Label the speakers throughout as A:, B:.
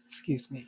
A: Excuse me.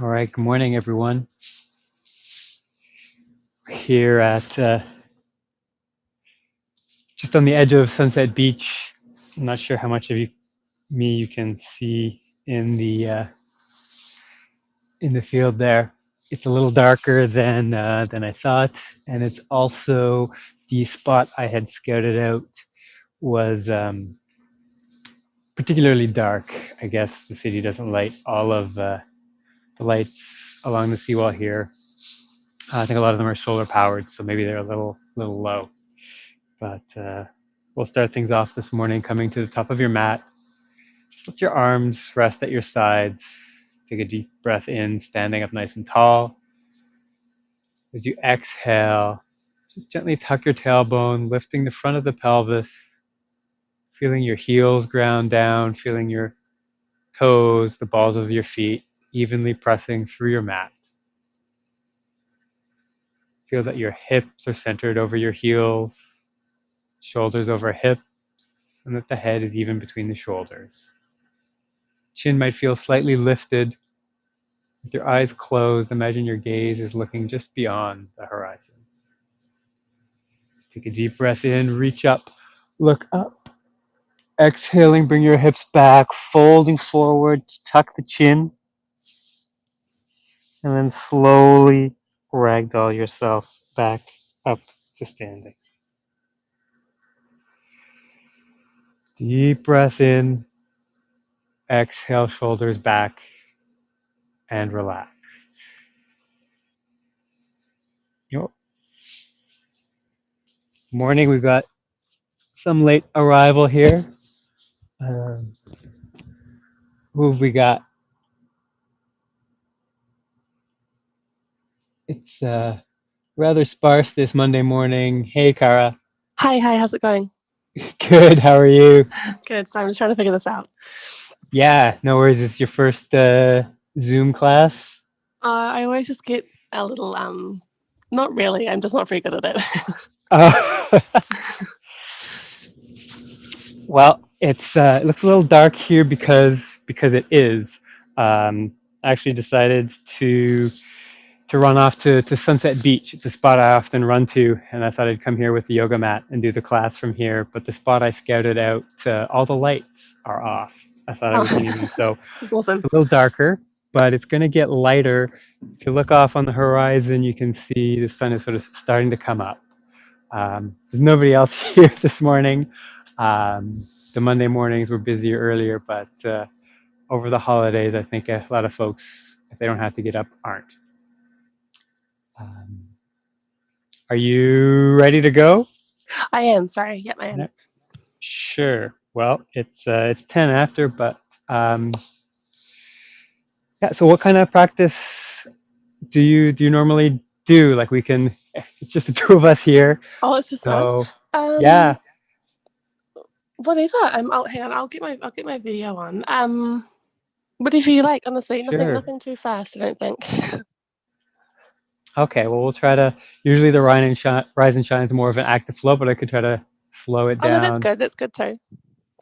A: All right, good morning, everyone. We're here at just on the edge of Sunset Beach. I'm not sure how much of you can see in the field there. It's a little darker than I thought, and it's also the spot I had scouted out was particularly dark. I guess the city doesn't light all of the lights along the seawall here. I think a lot of them are solar powered, so maybe they're a little low. But we'll start things off this morning coming to the top of your mat. Just let your arms rest at your sides. Take a deep breath in, standing up nice and tall. As you exhale, just gently tuck your tailbone, lifting the front of the pelvis, feeling your heels ground down, feeling your toes, the balls of your feet evenly pressing through your mat. Feel that your hips are centered over your heels, shoulders over hips, and that the head is even between the shoulders. Chin might feel slightly lifted. With your eyes closed, imagine your gaze is looking just beyond the horizon. Take a deep breath in, reach up, look up. Exhaling, bring your hips back, folding forward, tuck the chin, and then slowly ragdoll yourself back up to standing. Deep breath in, exhale, shoulders back, and relax. Morning, we've got some late arrival here. Um, who have we got? It's rather sparse this Monday morning. Hey, Kara.
B: Hi, how's it going?
A: Good, how are you?
B: Good. So I'm just trying to figure this out.
A: Yeah, no worries. It's your first Zoom class.
B: I always just get a little not really. I'm just not very good at it.
A: Uh, well, it looks a little dark here because it is. I actually decided to run off to Sunset Beach. It's a spot I often run to, and I thought I'd come here with the yoga mat and do the class from here. But the spot I scouted out, all the lights are off. I thought I was
B: Oh,
A: leaving, so
B: that's awesome.
A: it's a little darker, but it's going to get lighter. If you look off on the horizon, you can see the sun is sort of starting to come up. There's nobody else here this morning. The Monday mornings were busier earlier, but over the holidays, I think a lot of folks, if they don't have to get up, aren't. Um, are you ready to go?
B: I am. Sorry. Yep, I am.
A: Yeah. Sure. Well, it's 10 after, but yeah. So, what kind of practice do you normally do? Like we can. It's just the two of us here.
B: Oh, it's just us.
A: So
B: Um,
A: yeah,
B: whatever. Hang on. I'll get my video on. Whatever you like. Honestly, nothing,
A: sure.
B: nothing too fast. I don't think.
A: Okay. Well, we'll try to. Usually, the rise and shine is more of an active flow, but I could try to slow it
B: Oh no, that's
A: down
B: good. That's good too.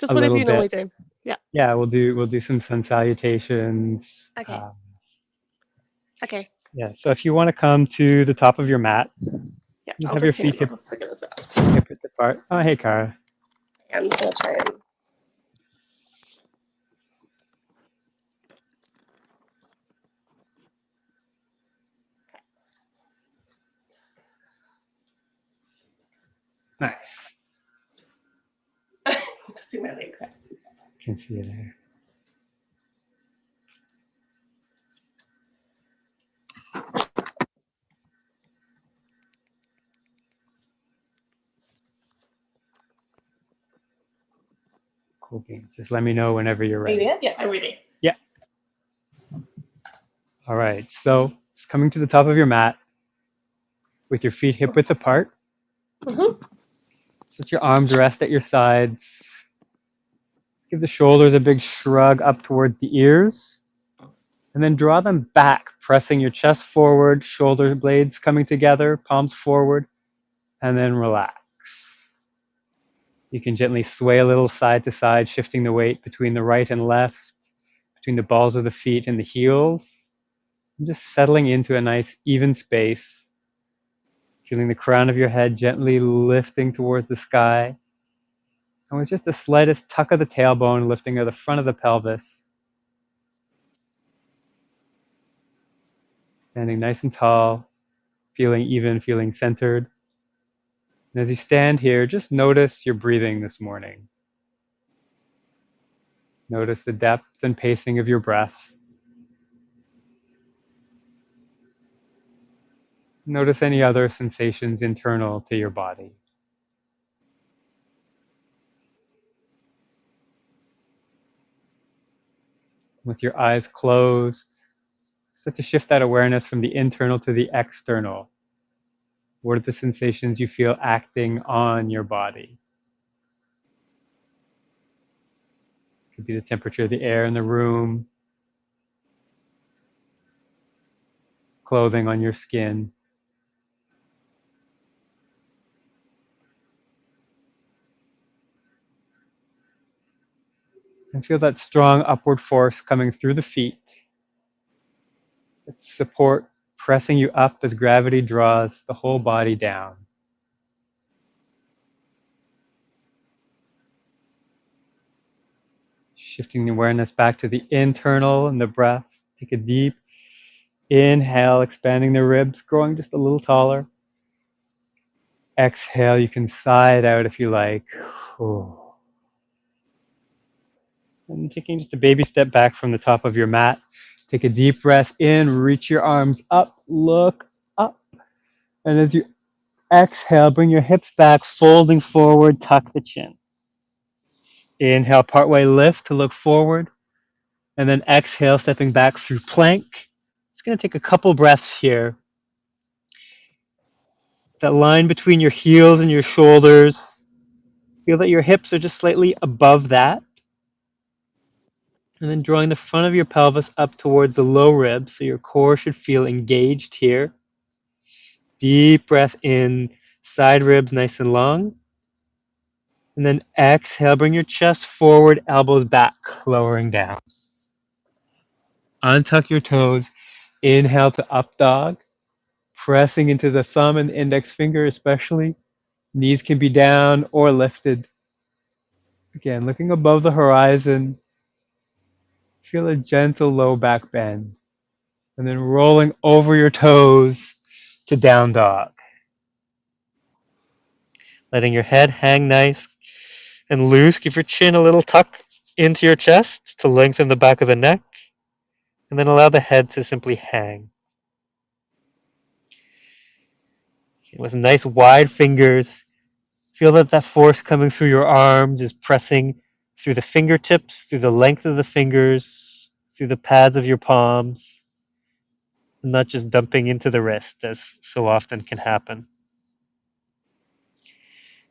B: Just
A: a
B: whatever
A: little
B: you normally
A: bit.
B: do. Yeah.
A: Yeah, we'll do some sun salutations.
B: Okay. Okay.
A: Yeah. So if you want to come to the top of your mat,
B: Yeah.
A: just
B: I'll
A: have your
B: just hang on.
A: feet
B: I'll
A: hip
B: just figure this out.
A: hip width apart. Oh, hey, Kara.
B: I'm just gonna try and.
A: Nice.
B: Just see my legs.
A: Can see you there. Cool beans. Just let me know whenever you're
B: Are you
A: ready.
B: there? Yeah, I'm ready.
A: Yeah. All right. So just coming to the top of your mat with your feet hip width apart.
B: Mm-hmm.
A: Just let your arms rest at your sides. Give the shoulders a big shrug up towards the ears. And then draw them back, pressing your chest forward, shoulder blades coming together, palms forward, and then relax. You can gently sway a little side to side, shifting the weight between the right and left, between the balls of the feet and the heels. And just settling into a nice even space, feeling the crown of your head gently lifting towards the sky, and with just the slightest tuck of the tailbone lifting of the front of the pelvis, standing nice and tall, feeling even, feeling centered. And as you stand here, just notice your breathing this morning. Notice the depth and pacing of your breath. Notice any other sensations internal to your body. With your eyes closed, start to shift that awareness from the internal to the external. What are the sensations you feel acting on your body? It could be the temperature of the air in the room, clothing on your skin. And feel that strong upward force coming through the feet. It's support pressing you up as gravity draws the whole body down. Shifting the awareness back to the internal and the breath. Take a deep inhale, expanding the ribs, growing just a little taller. Exhale, you can sigh it out if you like. And taking just a baby step back from the top of your mat. Take a deep breath in, reach your arms up, look up. And as you exhale, bring your hips back, folding forward, tuck the chin. Inhale, partway lift to look forward. And then exhale, stepping back through plank. It's going to take a couple breaths here. That line between your heels and your shoulders, feel that your hips are just slightly above that. And then drawing the front of your pelvis up towards the low ribs, so your core should feel engaged here. Deep breath in, side ribs nice and long. And then exhale, bring your chest forward, elbows back, lowering down. Untuck your toes. Inhale to up dog, pressing into the thumb and index finger especially. Knees can be down or lifted. Again, looking above the horizon, feel a gentle low back bend. And then rolling over your toes to down dog. Letting your head hang nice and loose. Give your chin a little tuck into your chest to lengthen the back of the neck. And then allow the head to simply hang. With nice wide fingers, feel that force coming through your arms is pressing through the fingertips, through the length of the fingers, through the pads of your palms, not just dumping into the wrist as so often can happen.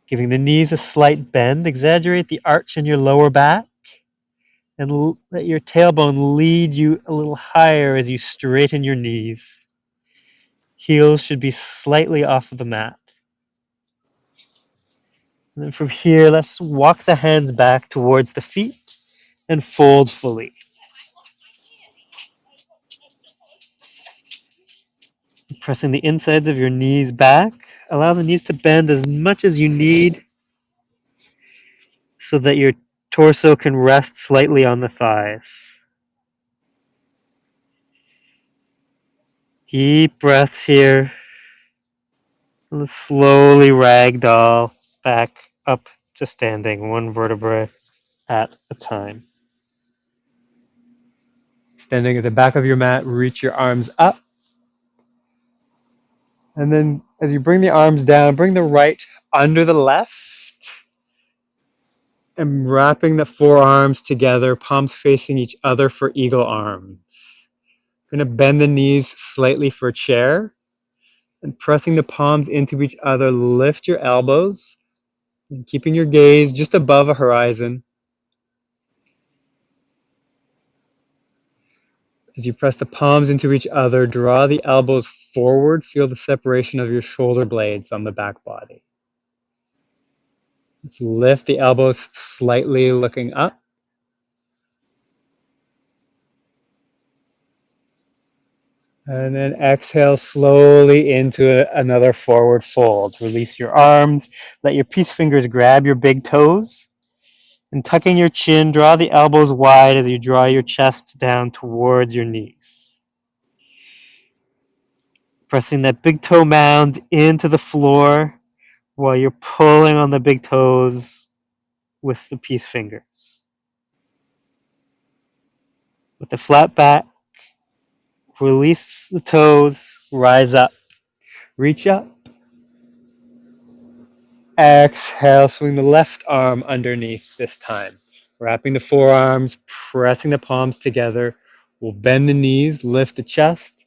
A: Giving the knees a slight bend, exaggerate the arch in your lower back, and let your tailbone lead you a little higher as you straighten your knees. Heels should be slightly off of the mat. And then from here, let's walk the hands back towards the feet and fold fully. Pressing the insides of your knees back. Allow the knees to bend as much as you need so that your torso can rest slightly on the thighs. Deep breaths here. And slowly ragdoll back up to standing, one vertebra at a time. Standing at the back of your mat, reach your arms up. And then as you bring the arms down, bring the right under the left. And wrapping the forearms together, palms facing each other for eagle arms. Going to bend the knees slightly for chair. And pressing the palms into each other, lift your elbows. And keeping your gaze just above a horizon. As you press the palms into each other, draw the elbows forward. Feel the separation of your shoulder blades on the back body. Let's lift the elbows slightly, looking up. And then exhale slowly into another forward fold. Release your arms. Let your peace fingers grab your big toes. And tucking your chin, draw the elbows wide as you draw your chest down towards your knees. Pressing that big toe mound into the floor while you're pulling on the big toes with the peace fingers. With the flat back, release the toes, rise up, reach up. Exhale, swing the left arm underneath this time. Wrapping the forearms, pressing the palms together. We'll bend the knees, lift the chest,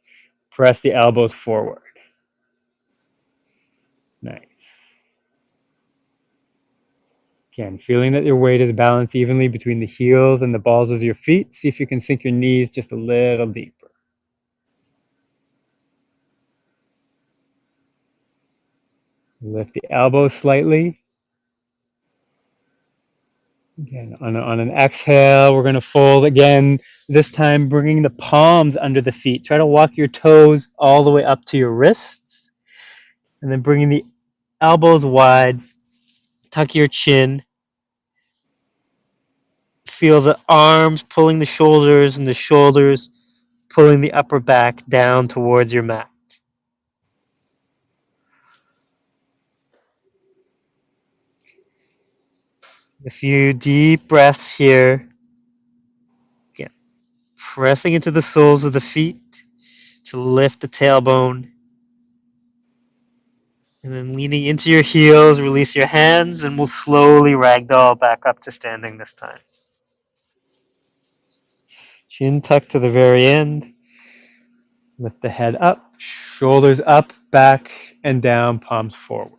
A: press the elbows forward. Nice. Again, feeling that your weight is balanced evenly between the heels and the balls of your feet. See if you can sink your knees just a little deeper. Lift the elbows slightly. Again, on an exhale, we're going to fold again, this time bringing the palms under the feet. Try to walk your toes all the way up to your wrists, and then bringing the elbows wide, tuck your chin. Feel the arms pulling the shoulders and the shoulders pulling the upper back down towards your mat. A few deep breaths here. Again, pressing into the soles of the feet to lift the tailbone. And then leaning into your heels, release your hands, and we'll slowly ragdoll back up to standing this time. Chin tucked to the very end. Lift the head up, shoulders up, back, and down, palms forward.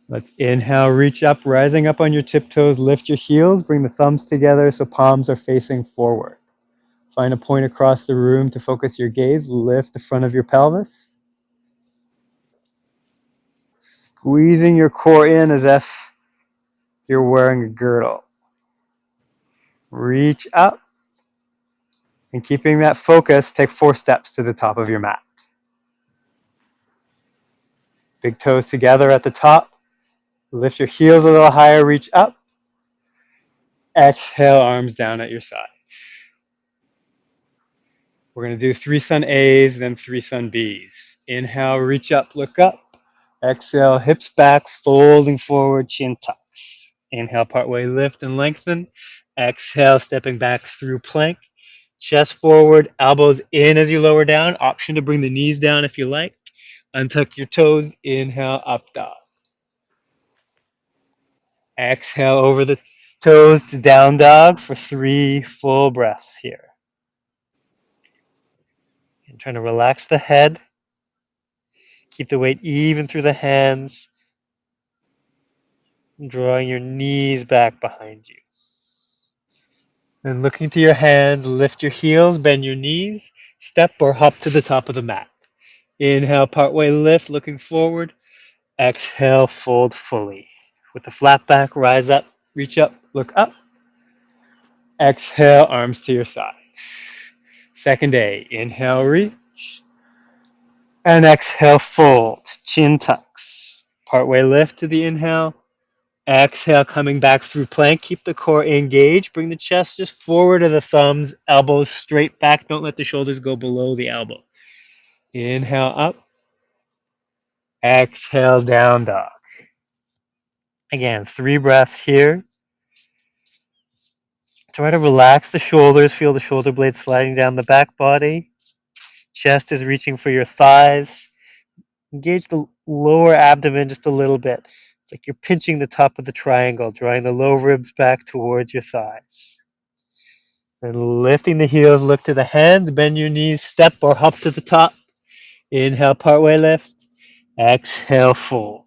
A: Let's inhale, reach up, rising up on your tiptoes, lift your heels, bring the thumbs together so palms are facing forward. Find a point across the room to focus your gaze, lift the front of your pelvis. Squeezing your core in as if you're wearing a girdle. Reach up, and keeping that focus, take 4 steps to the top of your mat. Big toes together at the top. Lift your heels a little higher, reach up. Exhale, arms down at your side. We're going to do 3 sun A's, then 3 sun B's. Inhale, reach up, look up. Exhale, hips back, folding forward, chin tuck. Inhale, partway lift and lengthen. Exhale, stepping back through plank. Chest forward, elbows in as you lower down. Option to bring the knees down if you like. Untuck your toes. Inhale, up dog. Exhale over the toes to down dog for 3 full breaths here. And trying to relax the head. Keep the weight even through the hands. Drawing your knees back behind you. And looking to your hands, lift your heels, bend your knees, step or hop to the top of the mat. Inhale, partway lift, looking forward. Exhale, fold fully. With the flat back, rise up, reach up, look up. Exhale, arms to your sides. Second A, inhale, reach. And exhale, fold, chin tucks. Partway lift to the inhale. Exhale, coming back through plank. Keep the core engaged. Bring the chest just forward to the thumbs. Elbows straight back. Don't let the shoulders go below the elbow. Inhale, up. Exhale, down dog. Again, 3 breaths here. Try to relax the shoulders. Feel the shoulder blades sliding down the back body. Chest is reaching for your thighs. Engage the lower abdomen just a little bit. It's like you're pinching the top of the triangle, drawing the low ribs back towards your thighs. And lifting the heels, look to the hands, bend your knees, step or hop to the top. Inhale, partway lift. Exhale, fold.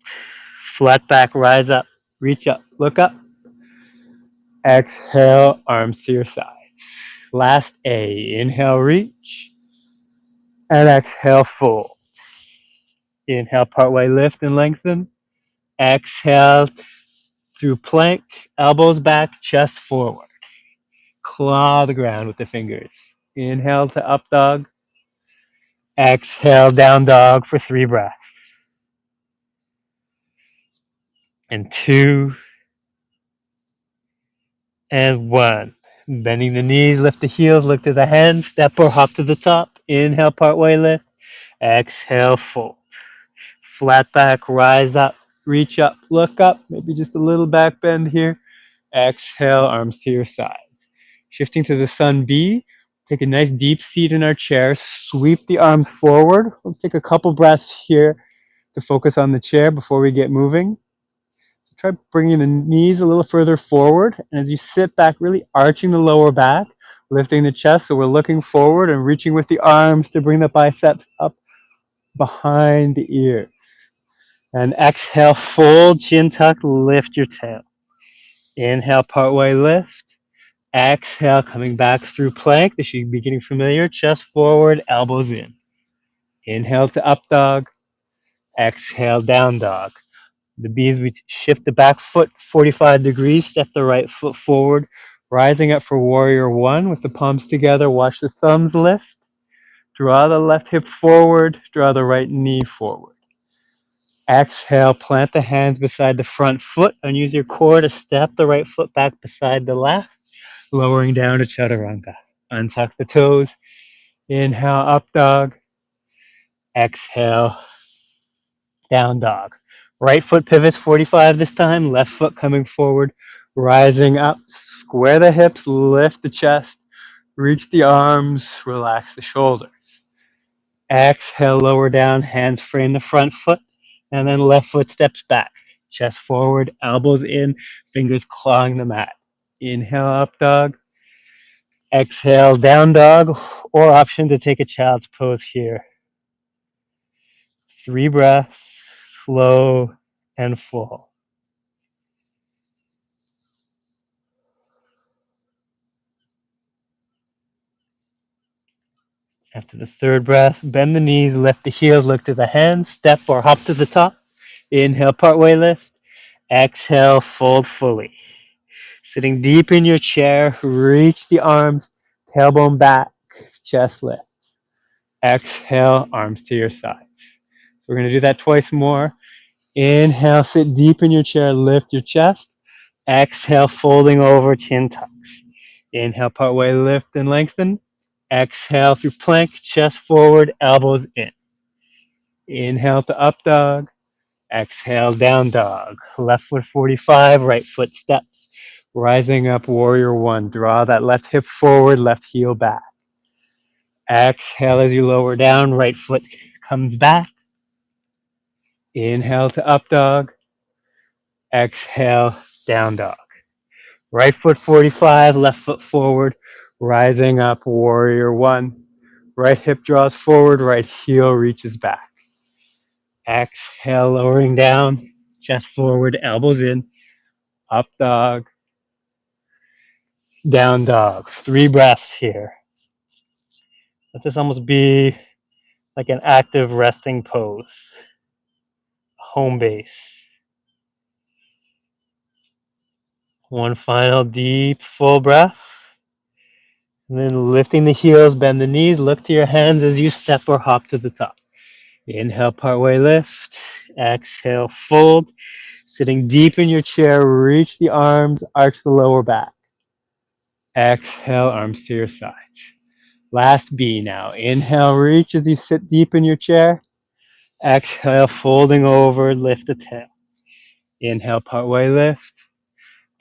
A: Flat back, rise up, reach up, look up. Exhale, arms to your sides. Last A, inhale, reach. And exhale, fold. Inhale, partway lift and lengthen. Exhale through plank, elbows back, chest forward. Claw the ground with the fingers. Inhale to up dog. Exhale, down dog for 3 breaths. And 2 and 1. Bending the knees, lift the heels, look to the hands, step or hop to the top. Inhale, partway lift. Exhale, fold. Flat back, rise up, reach up, look up, maybe just a little back bend here. Exhale, arms to your side. Shifting to the sun B, take a nice deep seat in our chair, sweep the arms forward. Let's take a couple breaths here to focus on the chair before we get moving. Try bringing the knees a little further forward, and as you sit back, really arching the lower back, lifting the chest, so we're looking forward and reaching with the arms to bring the biceps up behind the ears. And exhale, fold, chin tuck, lift your tail. Inhale, partway lift. Exhale, coming back through plank. This should be getting familiar. Chest forward, elbows in. Inhale to up dog. Exhale, down dog. The B's, we shift the back foot 45 degrees, step the right foot forward, rising up for warrior one with the palms together. Watch the thumbs lift. Draw the left hip forward, draw the right knee forward. Exhale, plant the hands beside the front foot and use your core to step the right foot back beside the left, lowering down to chaturanga. Untuck the toes. Inhale, up dog. Exhale, down dog. Right foot pivots 45 this time, left foot coming forward, rising up. Square the hips, lift the chest, reach the arms, relax the shoulders. Exhale, lower down, hands frame the front foot, and then left foot steps back. Chest forward, elbows in, fingers clawing the mat. Inhale, up dog. Exhale, down dog, or option to take a child's pose here. 3 breaths, slow and full. After the 3rd breath, bend the knees, lift the heels, look to the hands, step or hop to the top. Inhale, partway lift. Exhale, fold fully. Sitting deep in your chair, reach the arms, tailbone back, chest lift. Exhale, arms to your sides. We're going to do that twice more. Inhale, sit deep in your chair, lift your chest. Exhale, folding over, chin tucks. Inhale, partway lift and lengthen. Exhale through plank, chest forward, elbows in. Inhale to up dog. Exhale, down dog. Left foot 45, right foot steps. Rising up, warrior one. Draw that left hip forward, left heel back. Exhale as you lower down, right foot comes back. Inhale to up dog. Exhale, down dog. Right foot 45, left foot forward, rising up, warrior one. Right hip draws forward, right heel reaches back. Exhale, lowering down, chest forward, elbows in, up dog, down dog. 3 breaths here. Let this almost be like an active resting pose, home base. One final deep, full breath. And then lifting the heels, bend the knees, look to your hands as you step or hop to the top. Inhale, partway lift. Exhale, fold. Sitting deep in your chair, reach the arms, arch the lower back. Exhale, arms to your sides. Last B now. Inhale, reach as you sit deep in your chair. Exhale, folding over, lift the tail. Inhale, partway lift.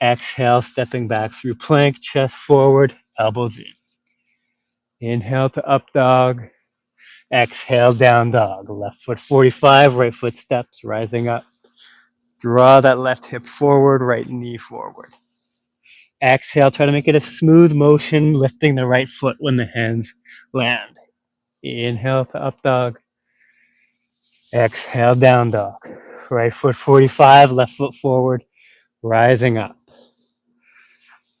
A: Exhale, stepping back through plank, chest forward, elbows in. Inhale to up dog. Exhale, down dog. Left foot 45, right foot steps, rising up. Draw that left hip forward, right knee forward. Exhale, try to make it a smooth motion, lifting the right foot when the hands land. Inhale to up dog. Exhale, down dog. Right foot 45, left foot forward, rising up.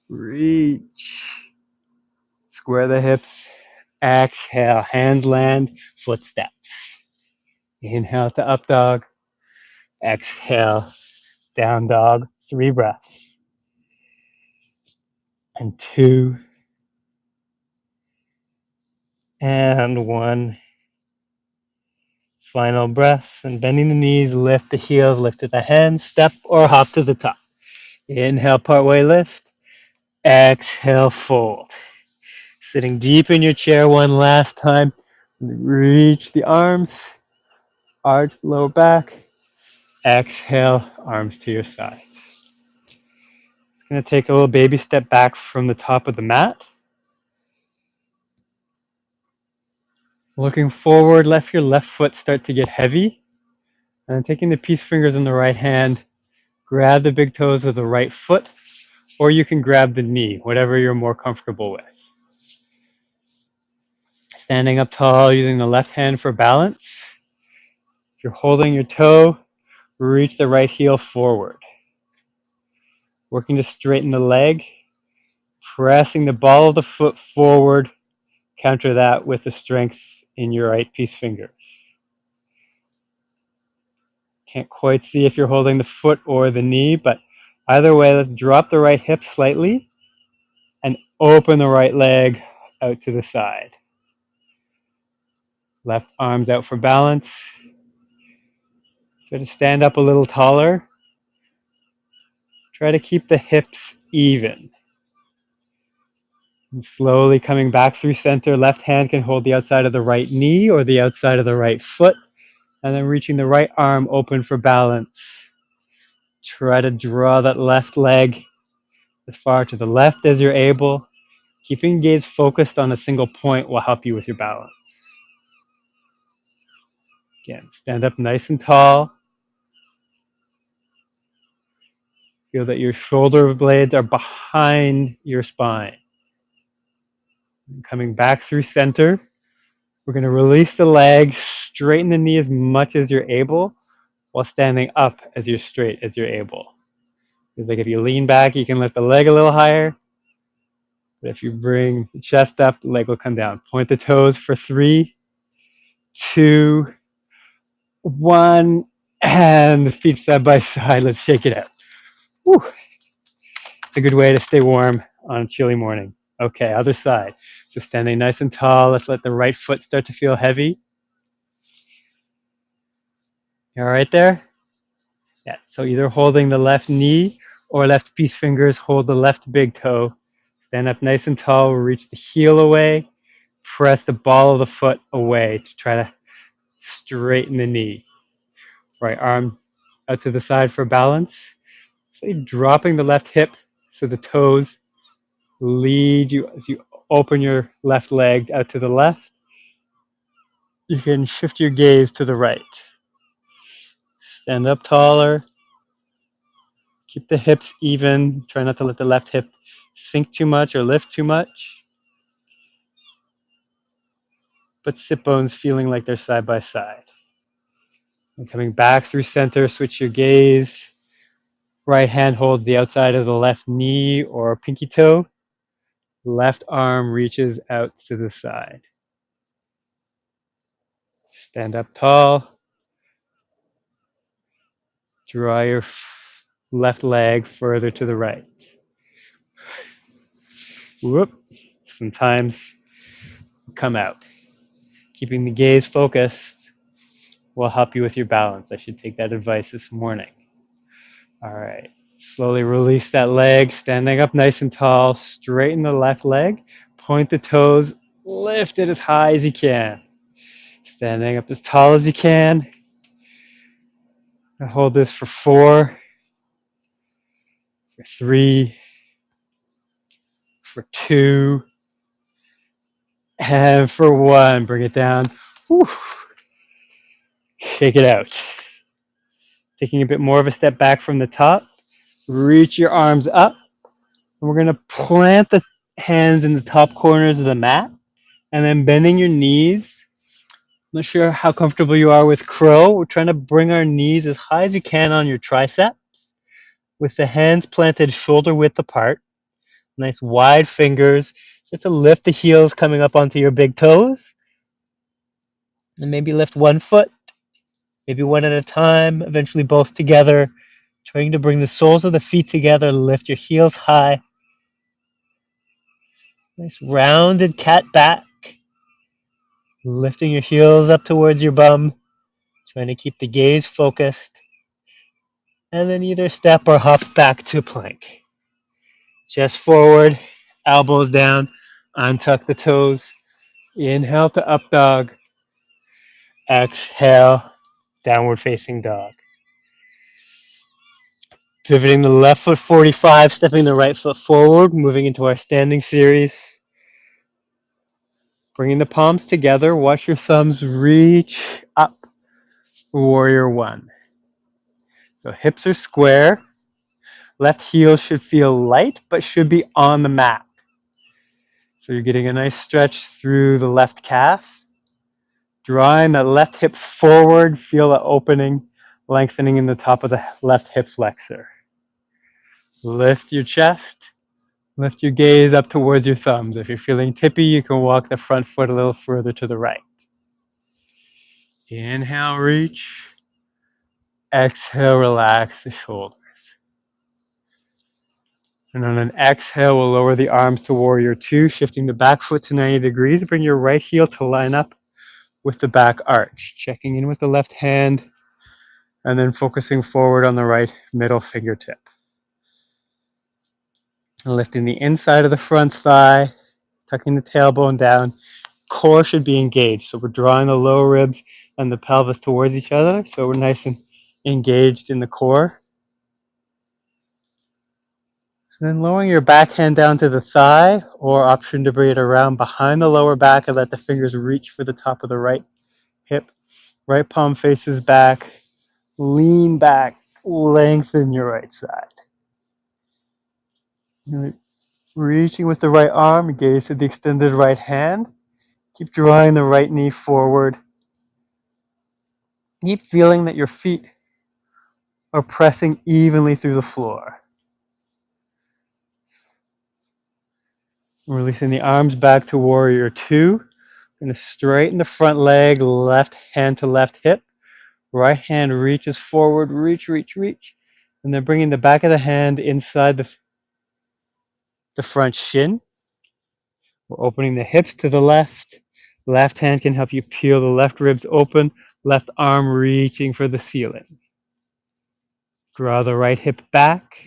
A: Reach. Square the hips. Exhale, hands land, foot steps. Inhale to up dog. Exhale, down dog. 3 breaths. And 2. And 1. Final breath, and bending the knees, lift the heels, lift to the hands, step or hop to the top. Inhale, partway lift. Exhale, fold. Sitting deep in your chair one last time. Reach the arms, arch the lower back. Exhale, arms to your sides. It's going to take a little baby step back from the top of the mat. Looking forward, let your left foot start to get heavy. And then taking the peace fingers in the right hand, grab the big toes of the right foot, or you can grab the knee, whatever you're more comfortable with. Standing up tall, using the left hand for balance. If you're holding your toe, reach the right heel forward. Working to straighten the leg, pressing the ball of the foot forward. Counter that with the strength in your right peace fingers. Can't quite see if you're holding the foot or the knee, but either way, let's drop the right hip slightly and open the right leg out to the side. Left arms out for balance. Try to stand up a little taller. Try to keep the hips even. And slowly coming back through center, left hand can hold the outside of the right knee or the outside of the right foot, and then reaching the right arm open for balance. Try to draw that left leg as far to the left as you're able. Keeping gaze focused on a single point will help you with your balance. Again, stand up nice and tall. Feel that your shoulder blades are behind your spine. Coming back through center, we're going to release the legs, straighten the knee as much as you're able, while standing up as you're straight as you're able. It's like if you lean back, you can lift the leg a little higher. But if you bring the chest up, the leg will come down. Point the toes for 3, 2, 1, and the feet side by side. Let's shake it out. Whew. It's a good way to stay warm on a chilly morning. Okay, other side. So standing nice and tall, let's let the right foot start to feel heavy. You all right there? Yeah, so either holding the left knee or left peace fingers, hold the left big toe. Stand up nice and tall, reach the heel away, press the ball of the foot away to try to straighten the knee. Right arm out to the side for balance. So you're dropping the left hip so the toes lead you as you open your left leg out to the left. You can shift your gaze to the right. Stand up taller. Keep the hips even. Try not to let the left hip sink too much or lift too much. But sit bones feeling like they're side by side. And coming back through center, switch your gaze. Right hand holds the outside of the left knee or pinky toe. Left arm reaches out to the side. Stand up tall. Draw your left leg further to the right. Whoop. Sometimes come out. Keeping the gaze focused will help you with your balance. I should take that advice this morning. All right. Slowly release that leg, standing up nice and tall. Straighten the left leg. Point the toes. Lift it as high as you can. Standing up as tall as you can. And hold this for 4, for 3, for 2, and for 1. Bring it down. Whew. Shake it out. Taking a bit more of a step back from the top. Reach your arms up. And we're going to plant the hands in the top corners of the mat. And then bending your knees. Not sure how comfortable you are with crow. We're trying to bring our knees as high as you can on your triceps. With the hands planted shoulder width apart. Nice wide fingers. Just to lift the heels coming up onto your big toes. And maybe lift one foot. Maybe one at a time. Eventually both together. Trying to bring the soles of the feet together. Lift your heels high. Nice rounded cat back. Lifting your heels up towards your bum. Trying to keep the gaze focused, and then either step or hop back to plank. Chest forward, elbows down, untuck the toes. Inhale to up dog. Exhale, downward facing dog. Pivoting the left foot 45, stepping the right foot forward, moving into our standing series. Bringing the palms together, watch your thumbs reach up, warrior one. So hips are square, left heel should feel light, but should be on the mat. So you're getting a nice stretch through the left calf. Drawing that left hip forward, feel the opening, lengthening in the top of the left hip flexor. Lift your chest, lift your gaze up towards your thumbs. If you're feeling tippy, you can walk the front foot a little further to the right. Inhale, reach. Exhale, relax the shoulders. And on an exhale, we'll lower the arms to warrior two, shifting the back foot to 90 degrees. Bring your right heel to line up with the back arch. Checking in with the left hand, and then focusing forward on the right middle fingertip. And lifting the inside of the front thigh, tucking the tailbone down. Core should be engaged. So we're drawing the lower ribs and the pelvis towards each other. So we're nice and engaged in the core. And then lowering your back hand down to the thigh, or option to bring it around behind the lower back and let the fingers reach for the top of the right hip. Right palm faces back. Lean back. Lengthen your right side. Reaching with the right arm, gaze to the extended right hand. Keep drawing the right knee forward. Keep feeling that your feet are pressing evenly through the floor. Releasing the arms back to warrior two. Going to straighten the front leg, left hand to left hip. Right hand reaches forward, reach, reach, reach. And then bringing the back of the hand inside the front shin. We're opening the hips to the left. Left hand can help you peel the left ribs open. Left arm reaching for the ceiling. Draw the right hip back,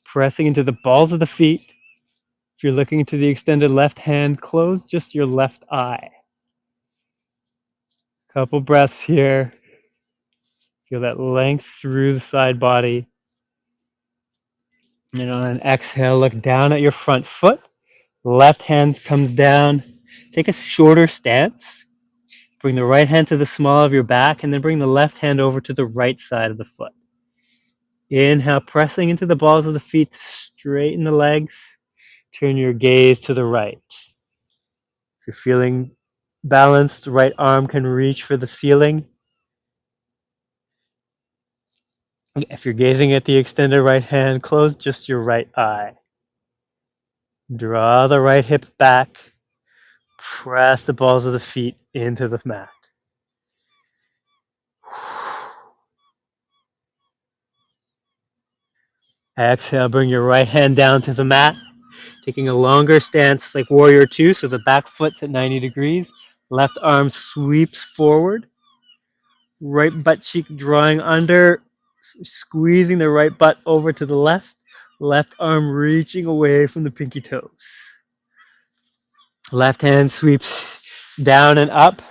A: pressing into the balls of the feet. If you're looking into the extended left hand, close just your left eye. Couple breaths here. Feel that length through the side body. And on an exhale, look down at your front foot. Left hand comes down. Take a shorter stance. Bring the right hand to the small of your back, and then bring the left hand over to the right side of the foot. Inhale, pressing into the balls of the feet to straighten the legs. Turn your gaze to the right. If you're feeling balanced, the right arm can reach for the ceiling. If you're gazing at the extended right hand, close just your right eye. Draw the right hip back. Press the balls of the feet into the mat. Exhale, bring your right hand down to the mat. Taking a longer stance like warrior two, so the back foot's at 90 degrees. Left arm sweeps forward. Right butt cheek drawing under, squeezing the right butt over to the left. Left arm reaching away from the pinky toes. Left hand sweeps down and up.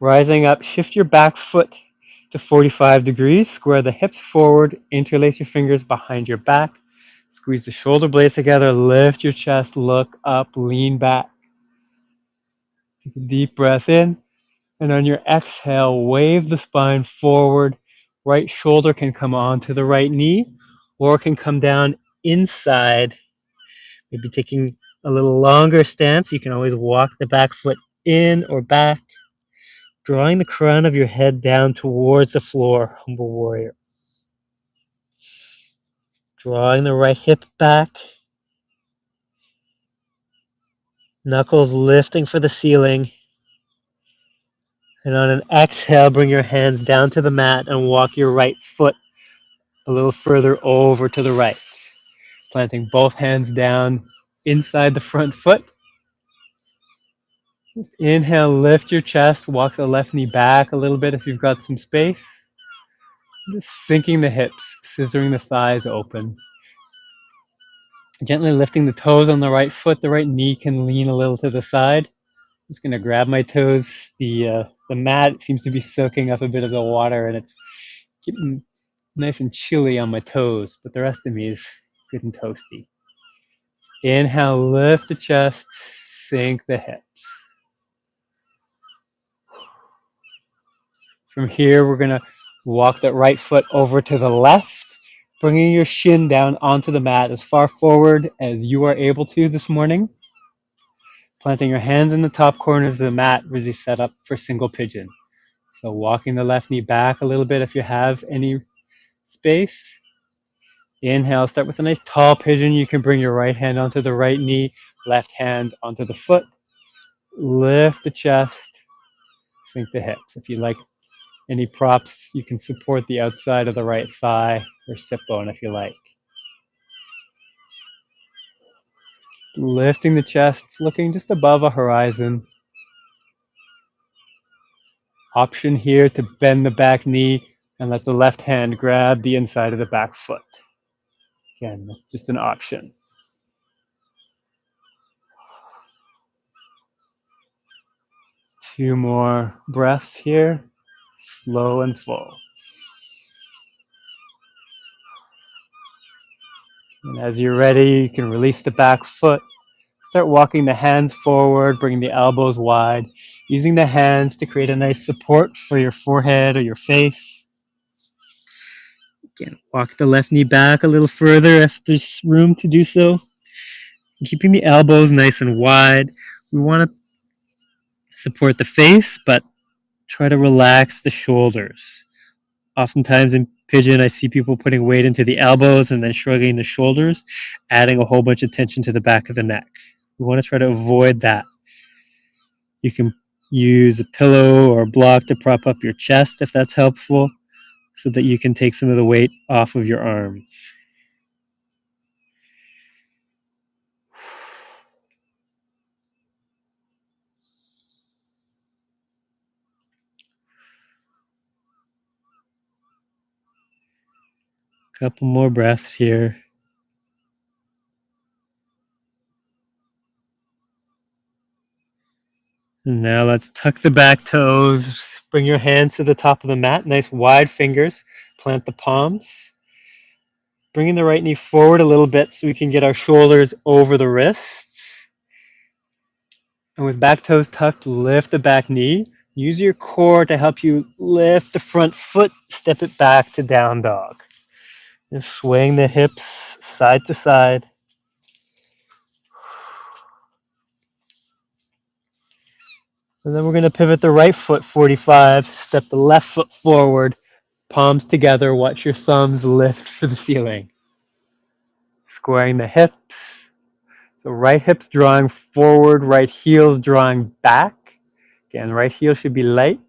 A: Rising up, shift your back foot to 45 degrees. Square the hips forward. Interlace your fingers behind your back. Squeeze the shoulder blades together. Lift your chest. Look up. Lean back. Take a deep breath in. And on your exhale, wave the spine forward. Right shoulder can come onto the right knee, or it can come down inside. Maybe taking a little longer stance. You can always walk the back foot in or back. Drawing the crown of your head down towards the floor, humble warrior. Drawing the right hip back. Knuckles lifting for the ceiling. And on an exhale, bring your hands down to the mat and walk your right foot a little further over to the right. Planting both hands down inside the front foot. Just inhale, lift your chest, walk the left knee back a little bit if you've got some space. Just sinking the hips, scissoring the thighs open. Gently lifting the toes on the right foot. The right knee can lean a little to the side. Just gonna grab my toes. The mat seems to be soaking up a bit of the water, and it's getting nice and chilly on my toes, but the rest of me is good and toasty. Inhale, lift the chest, sink the hips. From here, we're gonna walk that right foot over to the left, bringing your shin down onto the mat as far forward as you are able to this morning. Planting your hands in the top corners of the mat, really set up for single pigeon. So walking the left knee back a little bit if you have any space. Inhale, start with a nice tall pigeon. You can bring your right hand onto the right knee, left hand onto the foot. Lift the chest, sink the hips. If you like any props, you can support the outside of the right thigh or sit bone if you like. Lifting the chest, looking just above a horizon. Option here to bend the back knee and let the left hand grab the inside of the back foot. Again, that's just an option. Two more breaths here, slow and full. And as you're ready, you can release the back foot. Start walking the hands forward, bringing the elbows wide, using the hands to create a nice support for your forehead or your face. Again, walk the left knee back a little further if there's room to do so. Keeping the elbows nice and wide. We want to support the face, but try to relax the shoulders. Oftentimes in pigeon, I see people putting weight into the elbows and then shrugging the shoulders, adding a whole bunch of tension to the back of the neck. We want to try to avoid that. You can use a pillow or a block to prop up your chest if that's helpful, so that you can take some of the weight off of your arms. Couple more breaths here. And now let's tuck the back toes. Bring your hands to the top of the mat. Nice wide fingers. Plant the palms. Bringing the right knee forward a little bit so we can get our shoulders over the wrists. And with back toes tucked, lift the back knee. Use your core to help you lift the front foot. Step it back to down dog. Just swaying the hips side to side. And then we're going to pivot the right foot 45, step the left foot forward, palms together, watch your thumbs lift for the ceiling. Squaring the hips. So right hips drawing forward, right heels drawing back. Again, right heel should be light.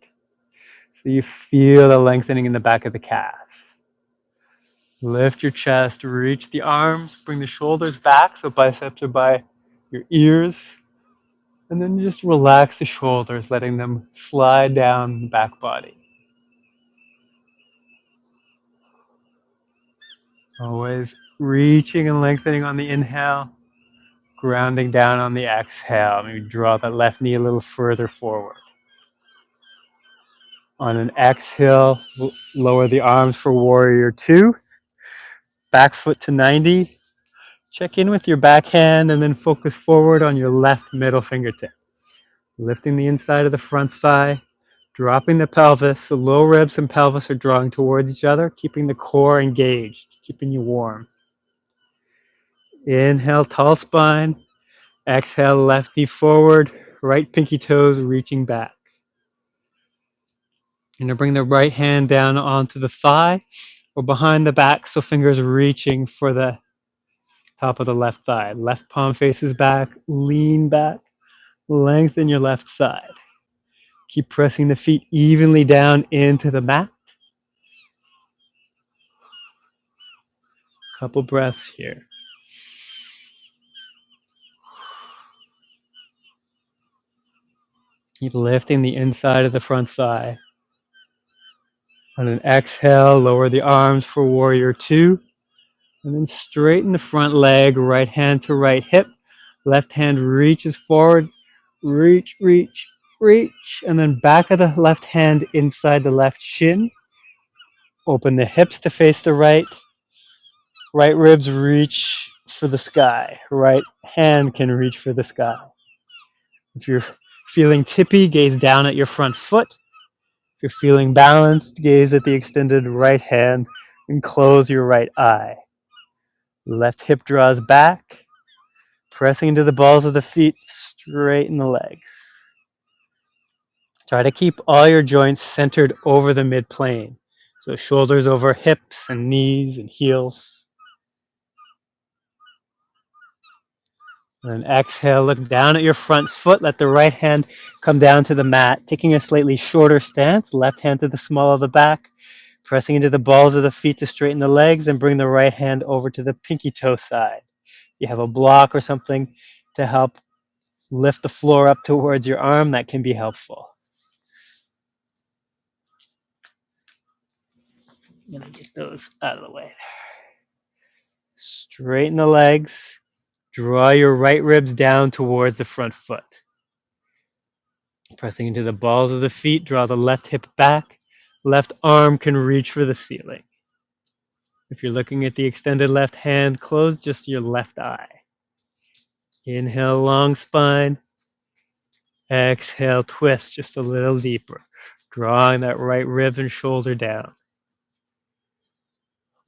A: So you feel the lengthening in the back of the calf. Lift your chest, reach the arms, bring the shoulders back so biceps are by your ears. And then just relax the shoulders, letting them slide down the back body. Always reaching and lengthening on the inhale, grounding down on the exhale. Maybe draw that left knee a little further forward. On an exhale, lower the arms for warrior two. Back foot to 90. Check in with your back hand and then focus forward on your left middle fingertip. Lifting the inside of the front thigh, dropping the pelvis. The low ribs and pelvis are drawing towards each other, keeping the core engaged, keeping you warm. Inhale, tall spine. Exhale, left knee forward, right pinky toes reaching back. You're going to bring the right hand down onto the thigh or behind the back, so fingers reaching for the top of the left thigh. Left palm faces back, lean back, lengthen your left side. Keep pressing the feet evenly down into the mat. Couple breaths here. Keep lifting the inside of the front thigh. On an exhale, lower the arms for warrior two. And then straighten the front leg, right hand to right hip. Left hand reaches forward. Reach, reach, reach. And then back of the left hand inside the left shin. Open the hips to face the right. Right ribs reach for the sky. Right hand can reach for the sky. If you're feeling tippy, gaze down at your front foot. If you're feeling balanced, gaze at the extended right hand and close your right eye. Left hip draws back, pressing into the balls of the feet, straighten the legs. Try to keep all your joints centered over the midplane. So shoulders over hips and knees and heels. And then exhale, look down at your front foot. Let the right hand come down to the mat, taking a slightly shorter stance. Left hand to the small of the back, pressing into the balls of the feet to straighten the legs, and bring the right hand over to the pinky toe side. You have a block or something to help lift the floor up towards your arm, that can be helpful. I'm going to get those out of the way. Straighten the legs. Draw your right ribs down towards the front foot. Pressing into the balls of the feet, draw the left hip back. Left arm can reach for the ceiling. If you're looking at the extended left hand, close just your left eye. Inhale, long spine. Exhale, twist just a little deeper, drawing that right rib and shoulder down.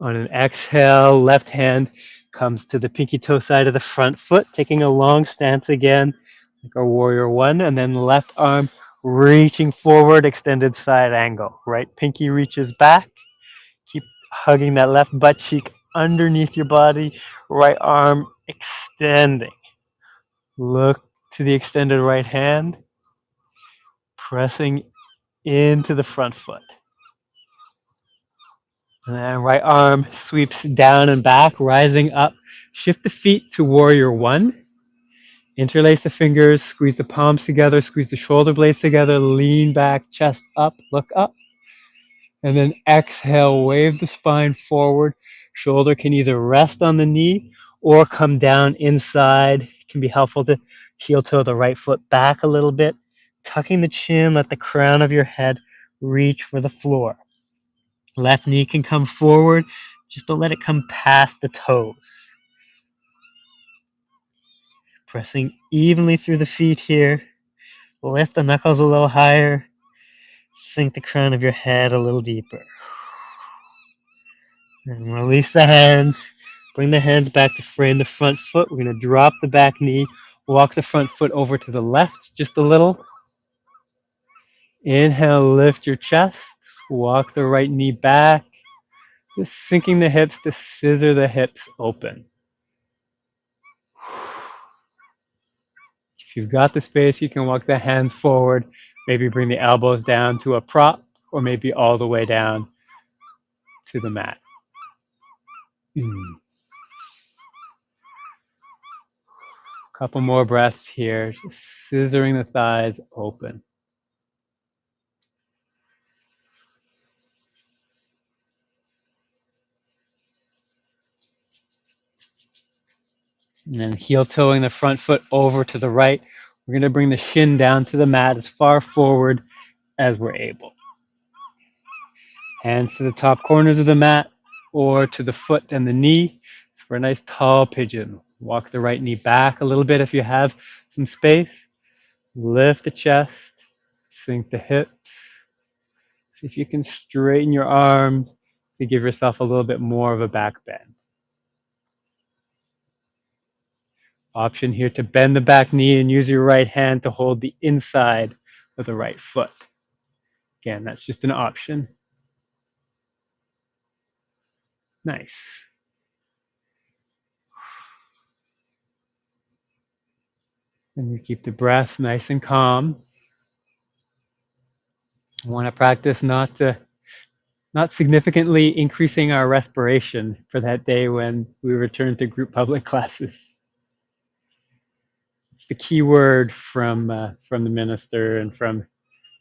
A: On an exhale, left hand comes to the pinky toe side of the front foot, taking a long stance again, like our warrior one, and then left arm reaching forward, extended side angle. Right pinky reaches back. Keep hugging that left butt cheek underneath your body. Right arm extending. Look to the extended right hand, pressing into the front foot. And then right arm sweeps down and back, rising up. Shift the feet to warrior one. Interlace the fingers, squeeze the palms together, squeeze the shoulder blades together, lean back, chest up, look up. And then exhale, wave the spine forward. Shoulder can either rest on the knee or come down inside. It can be helpful to heel toe the right foot back a little bit. Tucking the chin, let the crown of your head reach for the floor. Left knee can come forward. Just don't let it come past the toes. Pressing evenly through the feet here. Lift the knuckles a little higher. Sink the crown of your head a little deeper. And release the hands. Bring the hands back to frame the front foot. We're going to drop the back knee. Walk the front foot over to the left just a little. Inhale, lift your chest. Walk the right knee back. Just sinking the hips to scissor the hips open. If you've got the space, you can walk the hands forward. Maybe bring the elbows down to a prop, or maybe all the way down to the mat. Couple more breaths here, just scissoring the thighs open. And then heel toeing the front foot over to the right. We're going to bring the shin down to the mat as far forward as we're able. Hands to the top corners of the mat or to the foot and the knee for a nice tall pigeon. Walk the right knee back a little bit if you have some space. Lift the chest, sink the hips. See if you can straighten your arms to give yourself a little bit more of a back bend. Option here to bend the back knee and use your right hand to hold the inside of the right foot. Again, that's just an option. Nice. And you keep the breath nice and calm. I want to practice not significantly increasing our respiration for that day when we return to group public classes. the key word from the minister and from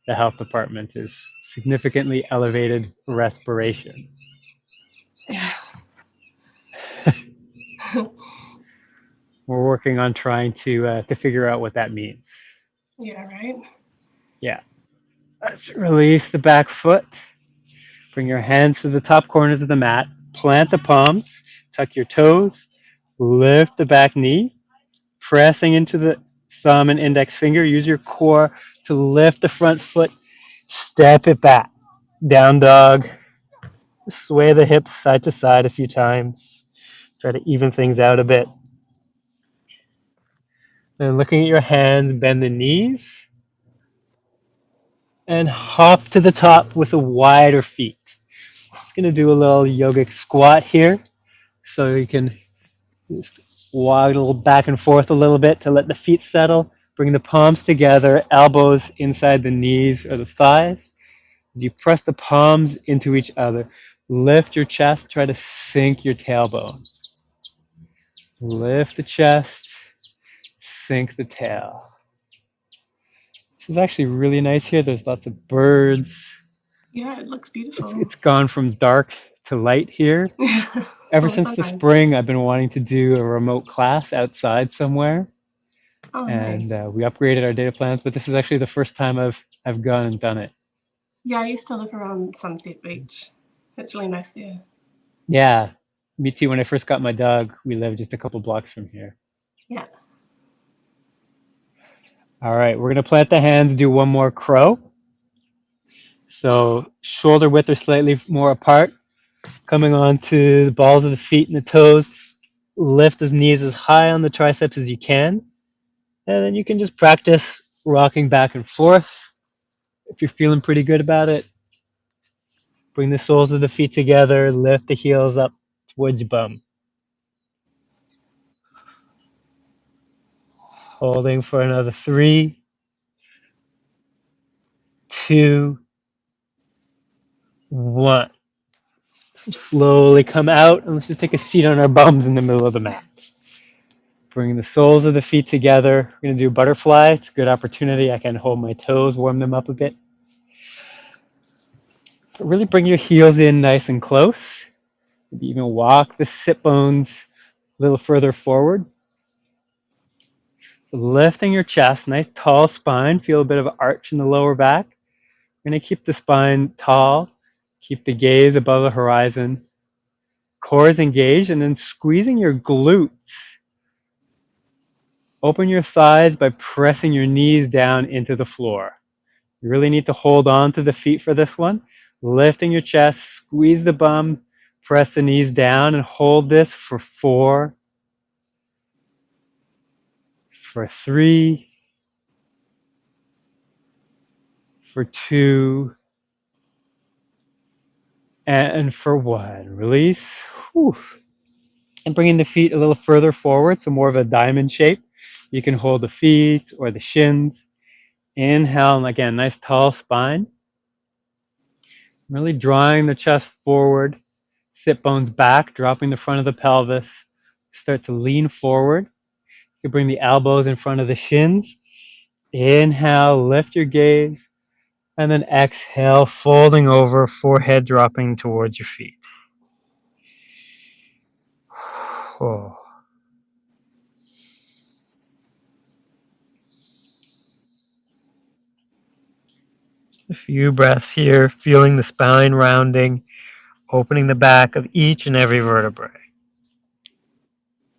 A: the health department is significantly elevated respiration.
B: Yeah.
A: We're working on trying to figure out what that means.
B: Yeah, right.
A: Yeah. Let's release the back foot. Bring your hands to the top corners of the mat. Plant the palms. Tuck your toes. Lift the back knee. Pressing into the thumb and index finger. Use your core to lift the front foot. Step it back. Down dog. Sway the hips side to side a few times. Try to even things out a bit. Then looking at your hands, bend the knees and hop to the top with a wider feet. Just going to do a little yogic squat here. So you can just waddle back and forth a little bit to let the feet settle. Bring the palms together, elbows inside the knees or the thighs. As you press the palms into each other, lift your chest, try to sink your tailbone. Lift the chest, sink the tail. This is actually really nice here. There's lots of birds.
B: Yeah, it looks
A: It's,
B: beautiful.
A: it's gone from dark to light here.
B: It's
A: Ever
B: always
A: since
B: so
A: the
B: nice.
A: spring, I've been wanting to do a remote class outside somewhere,
B: Oh,
A: and
B: nice.
A: we upgraded our data plans. But this is actually the first time I've gone and done it.
B: Yeah, I used to live around Sunset Beach. It's really nice there.
A: Yeah, me too. When I first got my dog, we lived just a couple blocks from here.
B: Yeah.
A: All right, we're gonna plant the hands, do one more crow. So shoulder width or slightly more apart, coming onto the balls of the feet and the toes. Lift the knees as high on the triceps as you can, and then you can just practice rocking back and forth. If you're feeling pretty good about it, bring the soles of the feet together, lift the heels up towards your bum. Holding for another 3, 2, 1. So slowly come out and let's just take a seat on our bums in the middle of the mat. Bring the soles of the feet together. We're going to do butterfly. It's a good opportunity. I can hold my toes, warm them up a bit. But really bring your heels in nice and close. Maybe even walk the sit bones a little further forward. So lifting your chest, nice tall spine. Feel a bit of arch in the lower back. We're going to keep the spine tall. Keep the gaze above the horizon. Core is engaged, and then squeezing your glutes. Open your thighs by pressing your knees down into the floor. You really need to hold on to the feet for this one. Lifting your chest, squeeze the bum, press the knees down, and hold this for 4, for 3, for 2, and for 1. Release. Whew. And bringing the feet a little further forward, so more of a diamond shape. You can hold the feet or the shins. Inhale, and again, nice tall spine. Really drawing the chest forward. Sit bones back, dropping the front of the pelvis. Start to lean forward. You can bring the elbows in front of the shins. Inhale, lift your gaze. And then exhale, folding over, forehead dropping towards your feet. Oh. Just a few breaths here, feeling the spine rounding, opening the back of each and every vertebrae.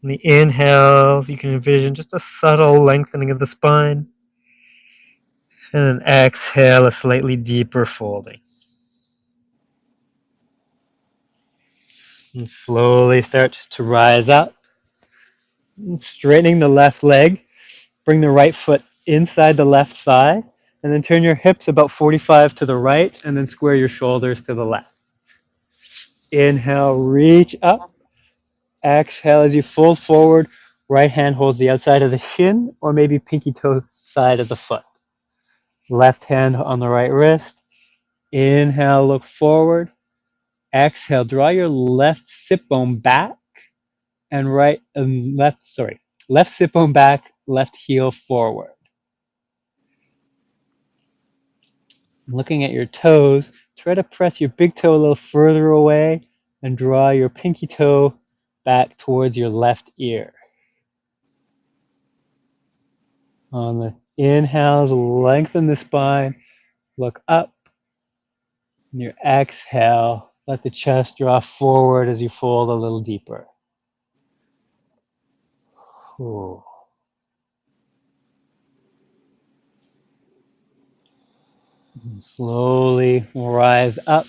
A: On the inhales, you can envision just a subtle lengthening of the spine. And then exhale, a slightly deeper folding. And slowly start to rise up. And straightening the left leg. Bring the right foot inside the left thigh. And then turn your hips about 45 to the right. And then square your shoulders to the left. Inhale, reach up. Exhale as you fold forward. Right hand holds the outside of the shin or maybe pinky toe side of the foot. Left hand on the right wrist. Inhale, look forward. Exhale, draw your left sit bone back and left sit bone back left heel forward. Looking at your toes, try to press your big toe a little further away and draw your pinky toe back towards your left ear. On the inhales, lengthen the spine, look up. And your exhale, let the chest draw forward as you fold a little deeper. Ooh. And slowly rise up.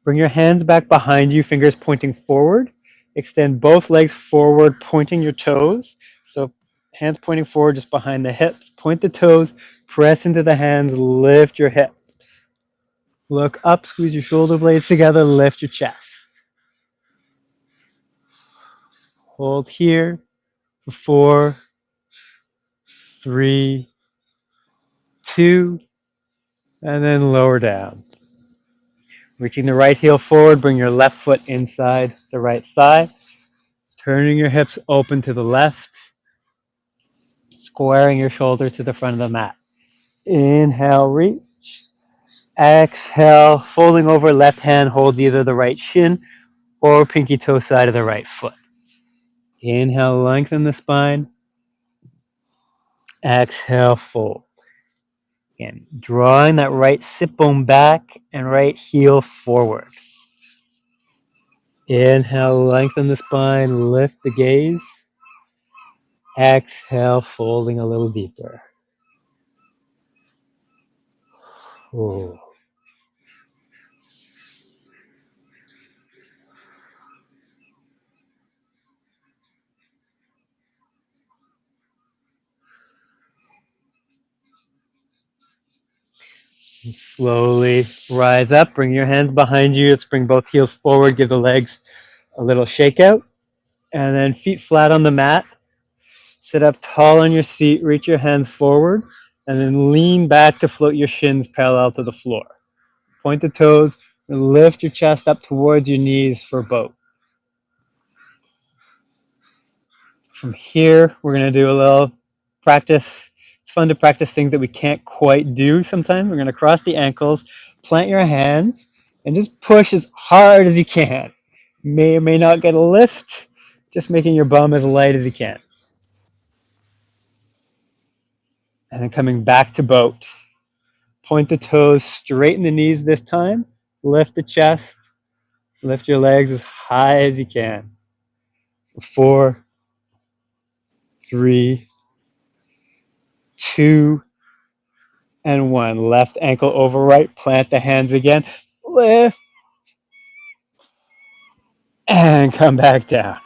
A: Bring your hands back behind you, fingers pointing forward. Extend both legs forward, pointing your toes. So hands pointing forward just behind the hips. Point the toes, press into the hands, lift your hips. Look up, squeeze your shoulder blades together, lift your chest. Hold here for 4, 3, 2, and then lower down. Reaching the right heel forward, bring your left foot inside the right thigh. Turning your hips open to the left. Squaring your shoulders to the front of the mat. Inhale, reach. Exhale, folding over, left hand holds either the right shin or pinky toe side of the right foot. Inhale, lengthen the spine. Exhale, fold. Again, drawing that right sit bone back and right heel forward. Inhale, lengthen the spine, lift the gaze. Exhale, folding a little deeper. Ooh. And slowly rise up, bring your hands behind you. Let's bring both heels forward, give the legs a little shake out. And then feet flat on the mat. Sit up tall on your seat, reach your hands forward, and then lean back to float your shins parallel to the floor. Point the toes and lift your chest up towards your knees for boat. From here, we're going to do a little practice. It's fun to practice things that we can't quite do sometimes. We're going to cross the ankles, plant your hands, and just push as hard as you can. You may or may not get a lift, just making your bum as light as you can. And then coming back to boat. Point the toes, straighten the knees this time, lift the chest, lift your legs as high as you can. 4, 3, 2, and 1. Left ankle over right, plant the hands again, lift, and come back down.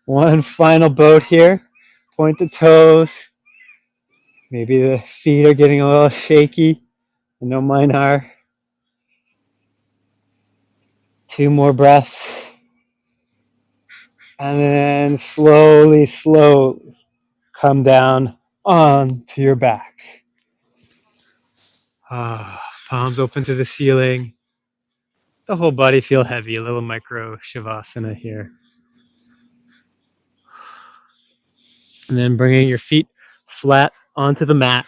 A: One final boat here. Point the toes. Maybe the feet are getting a little shaky. I know mine are. 2 more breaths. And then slowly, slowly come down onto your back. Palms open to the ceiling. The whole body feel heavy, a little micro shavasana here. And then bringing your feet flat onto the mat.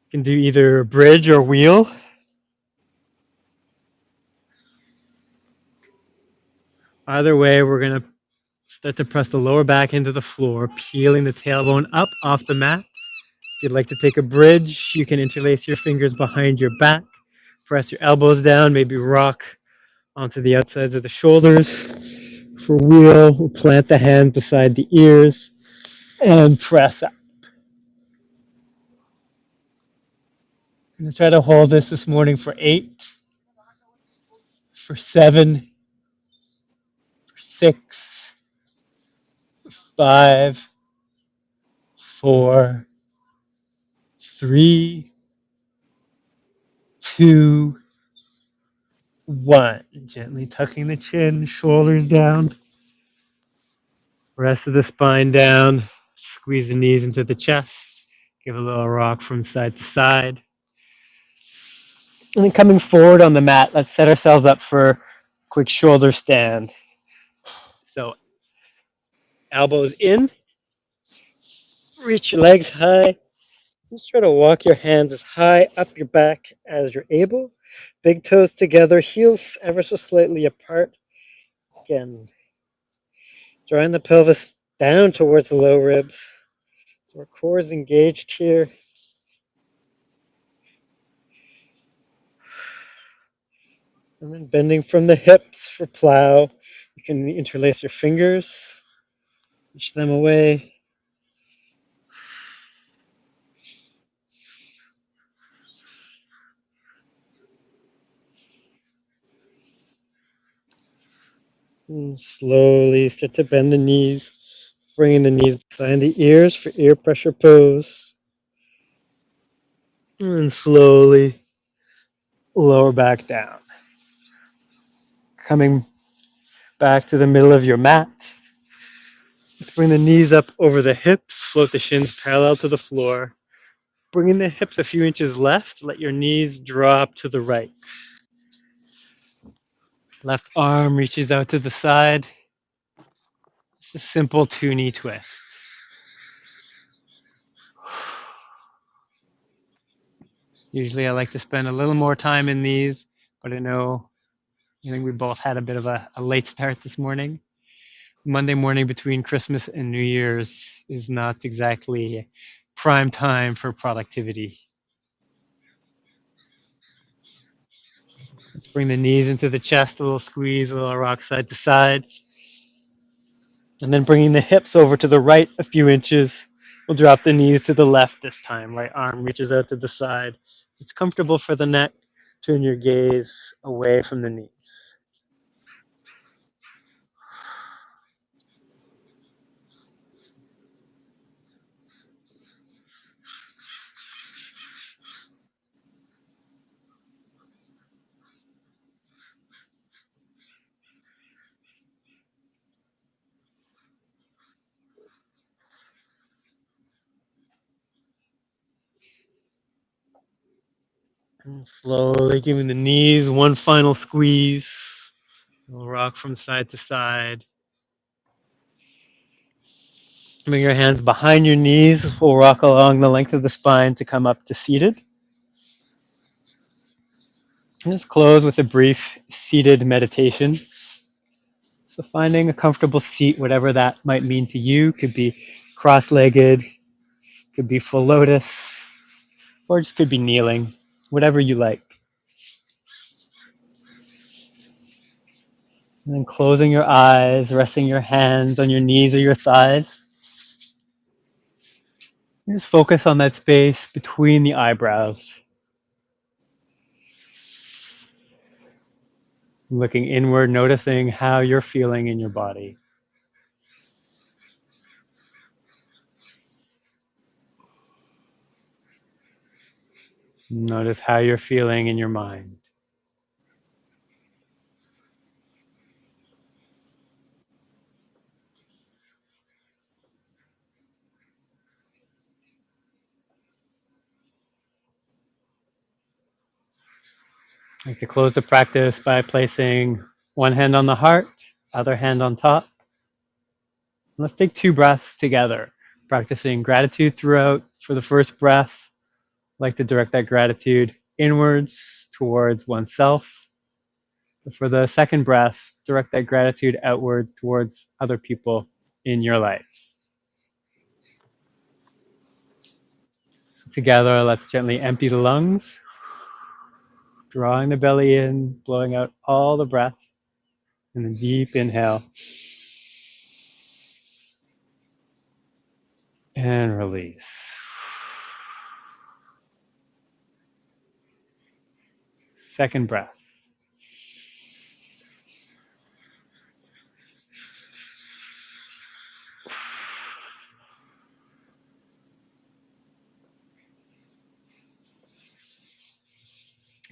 A: You can do either bridge or wheel. Either way, we're going to start to press the lower back into the floor, peeling the tailbone up off the mat. If you'd like to take a bridge, you can interlace your fingers behind your back, press your elbows down, maybe rock onto the outsides of the shoulders. For wheel, we'll plant the hand beside the ears and press up. I'm going to try to hold this morning for 8, for 7, for 6, 5, 4, 3, 2, 1. Gently tucking the chin, shoulders down. Rest of the spine down. Squeeze the knees into the chest. Give a little rock from side to side. And then coming forward on the mat, let's set ourselves up for a quick shoulder stand. So elbows in,
C: Reach your legs high. Just try to walk your hands as high up your back as you're able. Big toes together, heels ever so slightly apart. Again, drawing the pelvis down towards the low ribs. So our core is engaged here. And then bending from the hips for plow. You can interlace your fingers, reach them away. And slowly start to bend the knees, bringing the knees behind the ears for ear pressure pose. And slowly lower back down. Coming back to the middle of your mat. Let's bring the knees up over the hips, float the shins parallel to the floor. Bringing the hips a few inches left, let your knees drop to the right. Left arm reaches out to the side. It's a simple two-knee twist. Usually I like to spend a little more time in these, but I think we both had a bit of a late start this morning. Monday morning between Christmas and New Year's is not exactly prime time for productivity. Let's bring the knees into the chest, a little squeeze, a little rock side to side. And then bringing the hips over to the right a few inches. We'll drop the knees to the left this time. Right arm reaches out to the side. If it's comfortable for the neck, turn your gaze away from the knees. And slowly giving the knees one final squeeze. We'll rock from side to side. Bring your hands behind your knees. We'll rock along the length of the spine to come up to seated. And just close with a brief seated meditation. So finding a comfortable seat, whatever that might mean to you, could be cross-legged, could be full lotus, or just could be kneeling, whatever you like. And then closing your eyes, resting your hands on your knees or your thighs. And just focus on that space between the eyebrows. Looking inward, noticing how you're feeling in your body. Notice how you're feeling in your mind. I like to close the practice by placing one hand on the heart, other hand on top. Let's take 2 breaths together, practicing gratitude throughout. For the first breath, I like to direct that gratitude inwards towards oneself. For the second breath, direct that gratitude outward towards other people in your life. Together, let's gently empty the lungs, drawing the belly in, blowing out all the breath, and a deep inhale. And release. Second breath.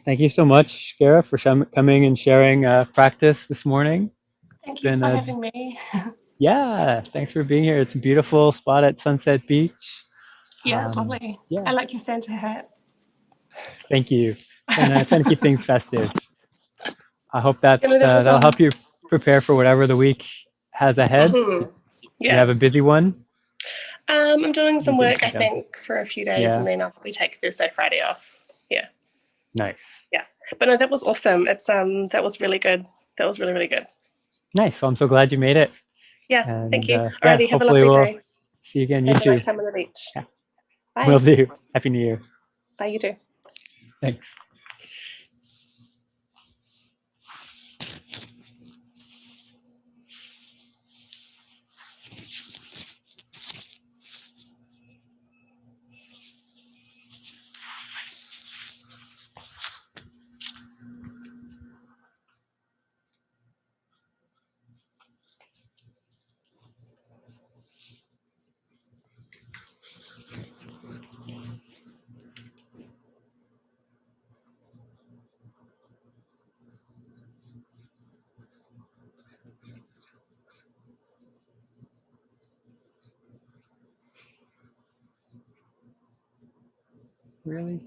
C: Thank you so much, Gara, for coming and sharing practice this morning. It's
B: Thank you
A: been
B: for
A: a
B: having me.
A: Yeah, thanks for being here. It's a beautiful spot at Sunset Beach.
B: Yeah, it's lovely.
A: Yeah,
B: I like your Santa hat.
A: thank you. Trying to keep things festive. I hope
B: Yeah, no, that was
A: that'll help you prepare for whatever the week has ahead.
B: mhm.
A: You have
B: Yeah.
A: a busy one.
B: I'm doing some
C: You did
B: work, I
C: some done.
B: think, for a few days,
C: Yeah.
B: and then I'll probably take Thursday, Friday off. Yeah.
C: Nice.
B: Yeah. But no, that was awesome. It's that was really good. That was really, really good.
C: Nice. Well, I'm so glad you made it.
B: Yeah.
C: And
B: Thank you.
C: yeah,
B: Alrighty, have a
C: hopefully
B: lovely
C: we'll
B: day.
C: see you again. You
B: Have a
C: too.
B: nice time on the beach.
C: Yeah.
B: Bye.
C: Will do. Happy New Year.
B: Bye, you too.
C: Thanks. Really?